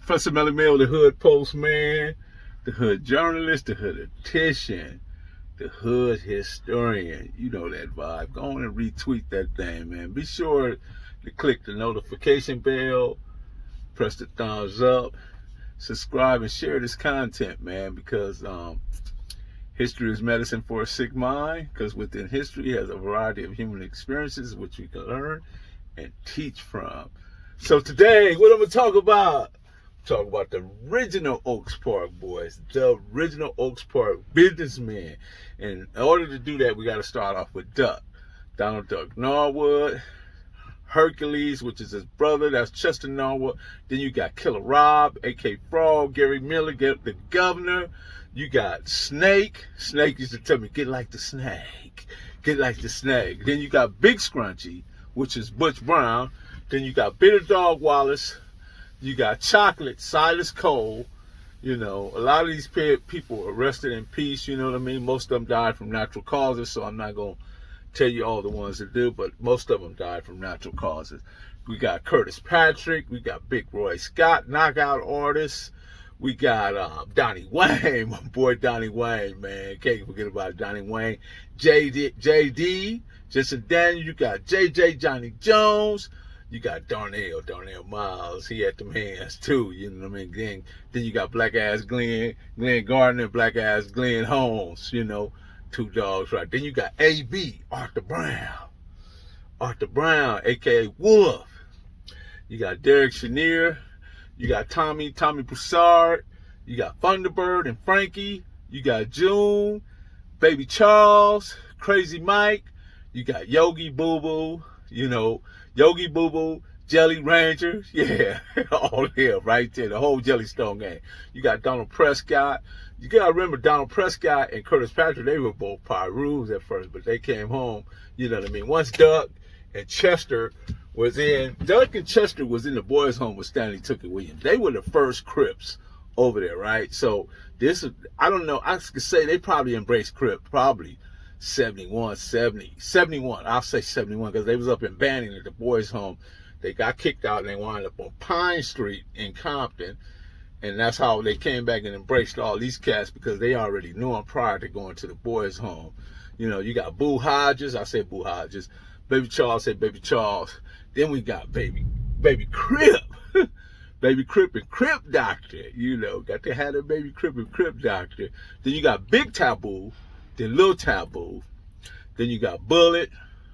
Professor Melly Mail, the hood postman, the hood journalist, the hood esthetician, the hood historian. You know that vibe. Go on and retweet that thing, man. Be sure to click the notification bell, press the thumbs up, subscribe, and share this content, man, because history is medicine for a sick mind, because within history has a variety of human experiences which we can learn and teach from. So today, what I'm going to talk about? Talk about the original Oaks Park boys, the original Oaks Park businessmen. And in order to do that, we got to start off with Duck. Donald Duck Norwood, Hercules, which is his brother, that's Chester Norwood. Then you got Killer Rob, A.K. Frog, Gary Miller, the governor. You got Snake. Snake used to tell me, get like the snake. Get like the snake. Then you got Big Scrunchy, which is Butch Brown. Then you got Bitter Dog Wallace. You got Chocolate, Silas Cole. You know, a lot of these people are rested in peace, you know what I mean? Most of them died from natural causes, so I'm not going to tell you all the ones that do, but most of them died from natural causes. We got Curtis Patrick. We got Big Roy Scott, knockout artist. We got Donnie Wayne, my boy Donnie Wayne, man. Can't forget about Donnie Wayne. JD, Justin Daniel. You got JJ, Johnny Jones. You got Darnell Miles. He had them hands too, you know what I mean? Then you got Black Ass Glenn Gardner, Black Ass Glenn Holmes, you know, two dogs, right? Then you got AB, Arthur Brown, aka Wolf. You got Derek Chenier. You got Tommy Broussard. You got Thunderbird and Frankie. You got June, Baby Charles, Crazy Mike. You got Yogi Boo Boo, you know, Yogi Boo Boo, Jelly Ranger, yeah, all here, right there, the whole Jellystone gang. You got Donald Prescott. You gotta remember Donald Prescott and Curtis Patrick, they were both Pyrus at first, but they came home, you know what I mean? Once Duck and Chester was in, Duck and Chester was in the boys' home with Stanley Tookie Williams. They were the first Crips over there, right? So this is, I don't know, I could say they probably embraced Crip, probably 71. I'll say 71 because they was up in Banning at the boys' home. They got kicked out and they wound up on Pine Street in Compton. And that's how they came back and embraced all these cats because they already knew them prior to going to the boys' home. You know, you got Boo Hodges. I say Boo Hodges. Baby Charles, say Baby Charles. Then we got Baby Crip. Baby Crip and Crip Doctor. You know, got to have a Baby Crip and Crip Doctor. Then you got Big Taboo. Then Lil Taboo. Then you got Bullet.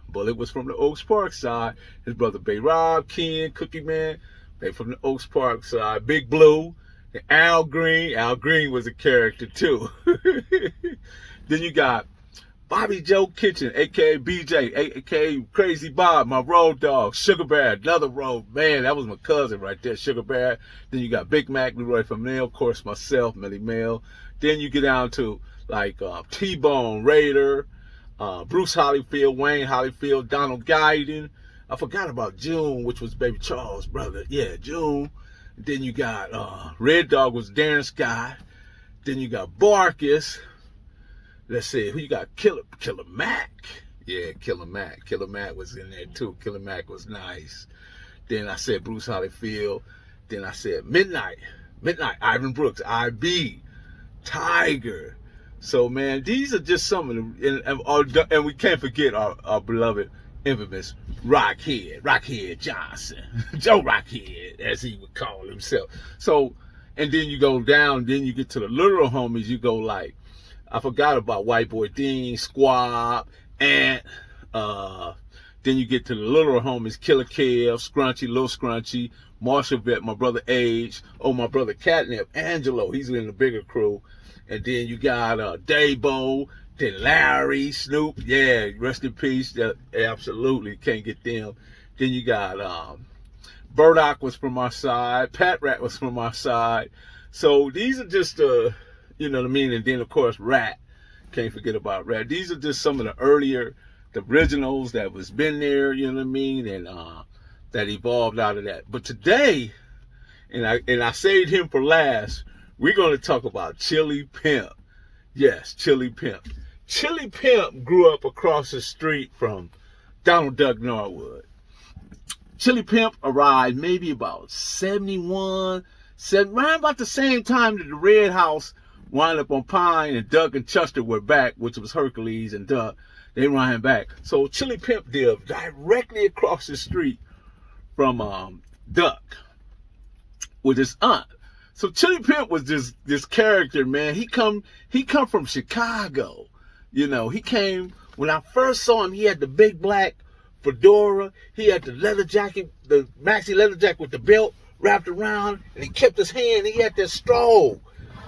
Bullet was from the Oaks Park side. His brother Bay Rob, Ken, Cookie Man, they from the Oaks Park side. Big Blue. And Al Green. Al Green was a character too. Then you got Bobby Joe Kitchen, a.k.a. BJ, a.k.a. Crazy Bob, my road dog. Sugar Bear, another road. Man, that was my cousin right there, Sugar Bear. Then you got Big Mac, Leroy Famil, of course, myself, Melly Mail. Then you get down to like T-Bone, Raider, Bruce Holyfield, Wayne Holyfield, Donald Guyton. I forgot about June, which was Baby Charles' brother. Yeah, June. Then you got Red Dog was Darren Scott. Then you got Barkus. Let's see, who you got? Killer Mac. Yeah, Killer Mac. Killer Mac was in there too. Killer Mac was nice. Then I said Bruce Holyfield. Then I said Midnight, Ivan Brooks, IB, Tiger. So, man, these are just some of the, and we can't forget our beloved, infamous Rockhead Johnson, Joe Rockhead, as he would call himself. So, and then you go down, then you get to the little homies, you go like, I forgot about White Boy Dean, Squab, and then you get to the little homies, Killer Kev, Scrunchy, Lil Scrunchy, Marshall Vet, my brother Age, my brother Catnip, Angelo, he's in the bigger crew. And then you got Dabo, then Larry, Snoop, yeah, rest in peace, absolutely, can't get them. Then you got Burdock was from our side, Pat Rat was from our side. So these are just, you know what I mean? And then, of course, Rat, can't forget about Rat. These are just some of the earlier, the originals that was been there, you know what I mean? And that evolved out of that. But today, and I saved him for last, we're going to talk about Chili Pimp. Yes, Chili Pimp. Chili Pimp grew up across the street from Donald Duck Norwood. Chili Pimp arrived maybe about 71, Said right about the same time that the Red House wound up on Pine and Duck and Chester were back, which was Hercules and Duck. They ran back. So Chili Pimp lived directly across the street from Duck with his aunt. So Chili Pimp was this character, man. He come from Chicago. You know, he came, when I first saw him, he had the big black fedora. He had the leather jacket, the maxi leather jacket with the belt wrapped around, and he kept his hand. He had this stroll.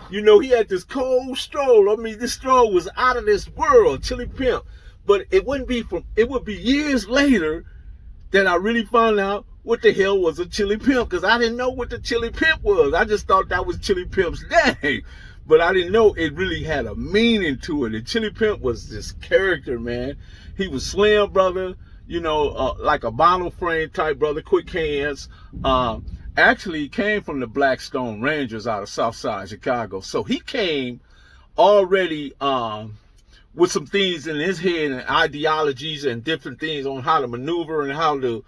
You know, he had this cold stroll. I mean, this stroll was out of this world, Chili Pimp. But it would be years later that I really found out what the hell was a Chili Pimp, because I didn't know what the Chili Pimp was. I just thought that was Chili Pimp's name, but I didn't know it really had a meaning to it. And Chili Pimp was this character, man. He was slim, brother, you know, like a bottle frame type brother, quick hands. Actually, he came from the Blackstone Rangers out of Southside Chicago. So he came already with some things in his head and ideologies and different things on how to maneuver and how to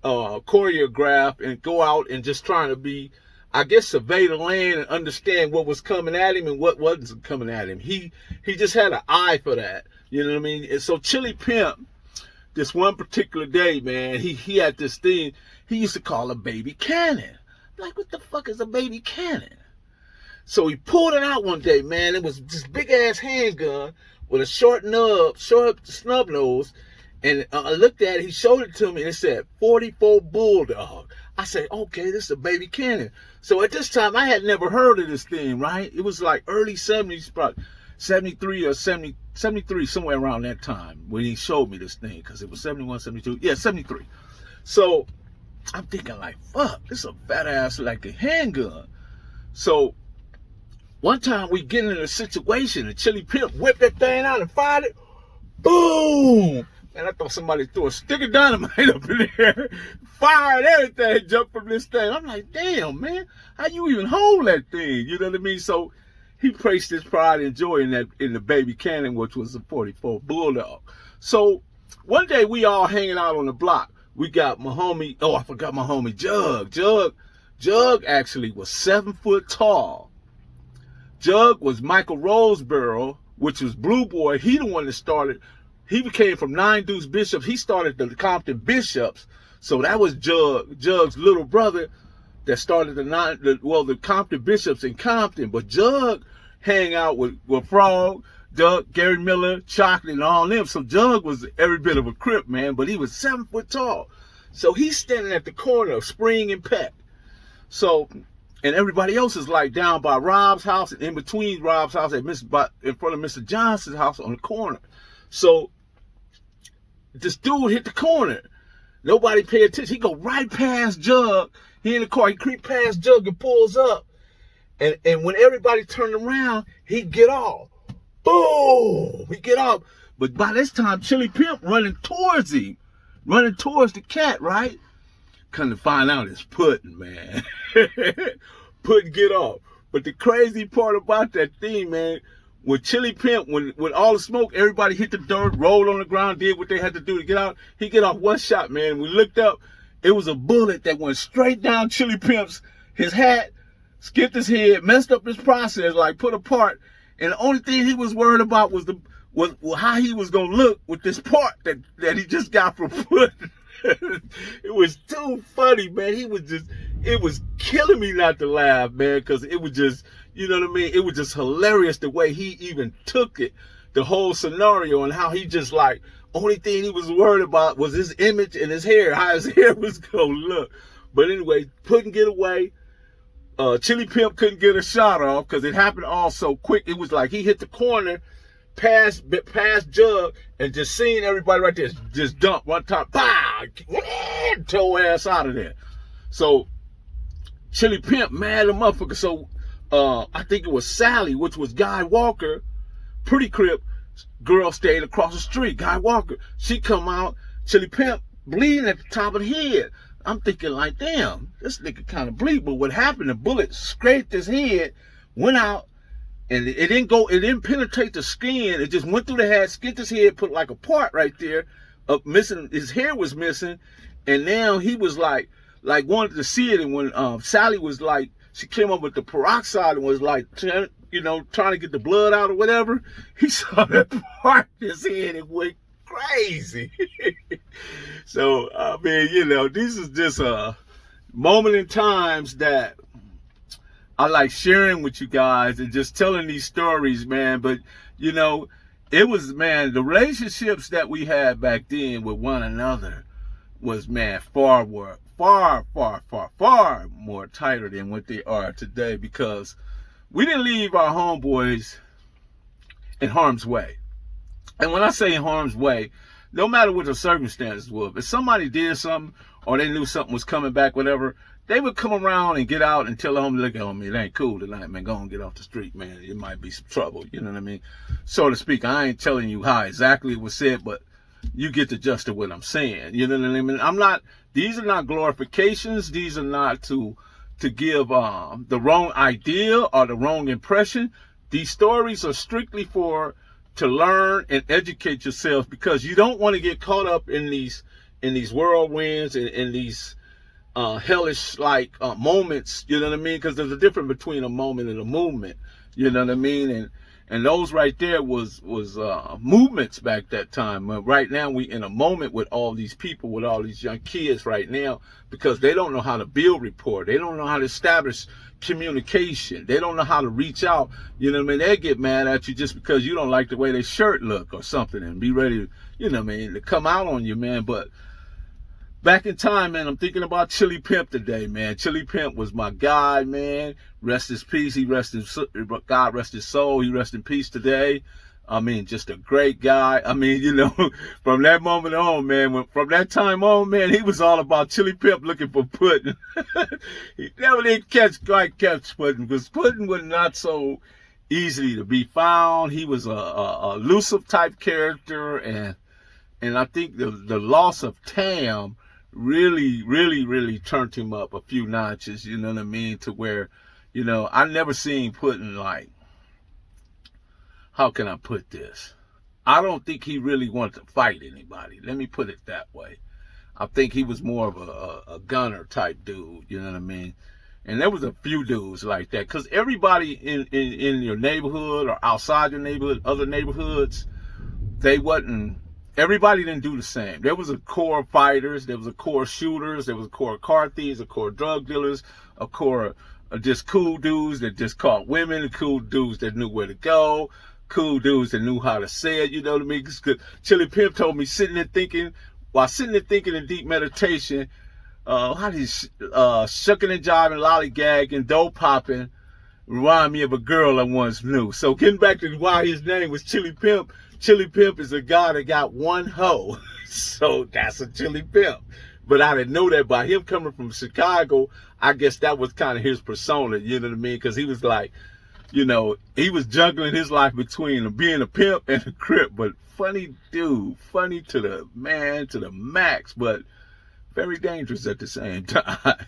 choreograph and go out and just trying to be, I guess, survey the land and understand what was coming at him and what wasn't coming at him. He just had an eye for that. You know what I mean? And so Chili Pimp, this one particular day, man, he had this thing he used to call a baby cannon. Like, what the fuck is a baby cannon? So he pulled it out one day, man. It was this big ass handgun with a short snub nose. And I looked at it, he showed it to me, and it said 44 Bulldog. I said, okay, this is a baby cannon. So at this time, I had never heard of this thing, right? It was like early 70s, probably 73 or 73, somewhere around that time when he showed me this thing, because it was 71, 72, yeah, 73. So I'm thinking like, fuck, this is a fat ass like a handgun. So one time we get in a situation, and Chili Pimp whipped that thing out and fired it. Boom! And I thought somebody threw a stick of dynamite up in there, fired everything, jumped from this thing. I'm like, damn, man, how you even hold that thing? You know what I mean? So he placed his pride and joy in the baby cannon, which was a 44 Bulldog. So one day we all hanging out on the block. We got my homie, I forgot my homie Jug. Jug actually was 7 foot tall. Jug was Michael Roseborough, which was Blue Boy. He the one that started. He became from 9 Deuce Bishops. He started the Compton Bishops. So that was Jug's little brother that started the Compton Bishops in Compton. But Jug hang out with Frog, Doug, Gary Miller, Chocolate, and all them. So Jug was every bit of a Crip, man, but he was 7 foot tall. So he's standing at the corner of Spring and Peck. So, and everybody else is like down by Rob's house and in between Rob's house in front of Mr. Johnson's house on the corner. So this dude hit the corner. Nobody paid attention. He go right past Jug. He in the car. He creep past Jug and pulls up. And when everybody turned around, he'd get off. Boom! He get off. But by this time, Chili Pimp running towards him. Running towards the cat, right? Come to find out it's Puddin', man. Puddin' get off. But the crazy part about that thing, man, when Chili Pimp, when all the smoke, everybody hit the dirt, rolled on the ground, did what they had to do to get out. He get off one shot, man. We looked up, it was a bullet that went straight down Chili Pimp's, his hat, skipped his head, messed up his process, like put apart. And the only thing he was worried about was how he was gonna look with this part that he just got from Puddin'. It was too funny, man. It was killing me not to laugh, man, because it was just, you know what I mean? It was just hilarious the way he even took it, the whole scenario, and how he just like, only thing he was worried about was his image and his hair, how his hair was gonna look. But anyway, Puddin' get away. Chili Pimp couldn't get a shot off because it happened all so quick. It was like he hit the corner, past Jug, and just seeing everybody right there, just dump one time, bah, toe ass out of there. So Chili Pimp mad a motherfucker. So I think it was Sally, which was Guy Walker, pretty Crip girl, stayed across the street. Guy Walker, she come out, Chili Pimp bleeding at the top of the head. I'm thinking like, damn, this nigga kind of bleed. But what happened? The bullet scraped his head, went out, and it didn't penetrate the skin. It just went through the head, skinned his head, put like a part right there, missing. His hair was missing, and now he was like wanted to see it. And when Sally was like she came up with the peroxide and was like, you know, trying to get the blood out or whatever. He saw that part in his head and went crazy. So, I mean, you know, this is just a moment in times that I like sharing with you guys and just telling these stories, man. But, you know, it was, man, the relationships that we had back then with one another was, man, far more tighter than what they are today, because we didn't leave our homeboys in harm's way. And when I say in harm's way, no matter what the circumstances were, if somebody did something or they knew something was coming back, whatever, they would come around and get out and tell them, look at me, it ain't cool tonight, man. Go and get off the street, man. It might be some trouble, you know what I mean? So to speak, I ain't telling you how exactly it was said, but you get the gist of what I'm saying. You know what I mean? These are not glorifications. These are not to give the wrong idea or the wrong impression. These stories are strictly to learn and educate yourself, because you don't want to get caught up in these whirlwinds and in these hellish moments, you know what I mean? Because there's a difference between a moment and a movement, you know what I mean? And those right there was movements back that time. Right now we in a moment with all these people, with all these young kids right now, because they don't know how to build rapport. They don't know how to establish communication. They don't know how to reach out. You know what I mean? They get mad at you just because you don't like the way their shirt look or something, and be ready, you know what I mean, to come out on you, man. But back in time, man, I'm thinking about Chili Pimp today, man. Chili Pimp was my guy, man. Rest his peace. God rest his soul. He rest in peace today. I mean, just a great guy. I mean, you know, from that moment on, man, from that time on, man, he was all about Chili Pimp looking for pudding. He never did quite catch pudding, because pudding was not so easily to be found. He was a elusive type character, and I think the loss of Tam really turned him up a few notches, you know what I mean, to where, you know, I never seen Puddin', like, how can I put this? I don't think he really wanted to fight anybody. Let me put it that way. I think he was more of a gunner type dude, you know what I mean? And there was a few dudes like that, because everybody in your neighborhood or outside your neighborhood, other neighborhoods, everybody didn't do the same. There was a core of fighters, there was a core of shooters, there was a core of car thieves, a core of drug dealers, a core of just cool dudes that just caught women, cool dudes that knew where to go, cool dudes that knew how to say it, you know what I mean? Because Chili Pimp told me, sitting there thinking in deep meditation, how these shucking and jiving, lollygagging, dope popping remind me of a girl I once knew. So getting back to why his name was Chili Pimp is a guy that got one hoe. So that's a Chili Pimp. But I didn't know that by him coming from Chicago. I guess that was kind of his persona, you know what I mean? Because he was like, you know, he was juggling his life between being a pimp and a crip. But funny dude, funny to the max, but very dangerous at the same time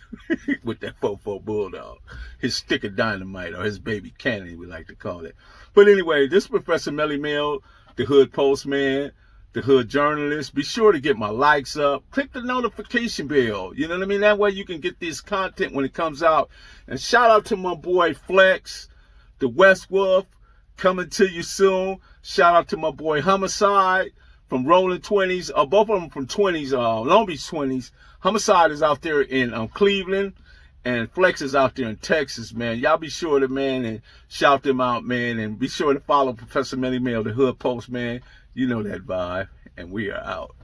with that 4-4 bulldog, his stick of dynamite, or his baby cannon, we like to call it. But anyway, this is Professor Melly Mel, the Hood Postman, the Hood Journalist. Be sure to get my likes up. Click the notification bell. You know what I mean? That way you can get this content when it comes out. And shout out to my boy Flex, the West Wolf, coming to you soon. Shout out to my boy Homicide from Rolling 20s. Both of them from 20s, Long Beach 20s. Homicide is out there in Cleveland, and Flex is out there in Texas, man. Y'all be sure to, man, and shout them out, man. And be sure to follow Professor Melly Mel, the Hood Post, man. You know that vibe. And we are out.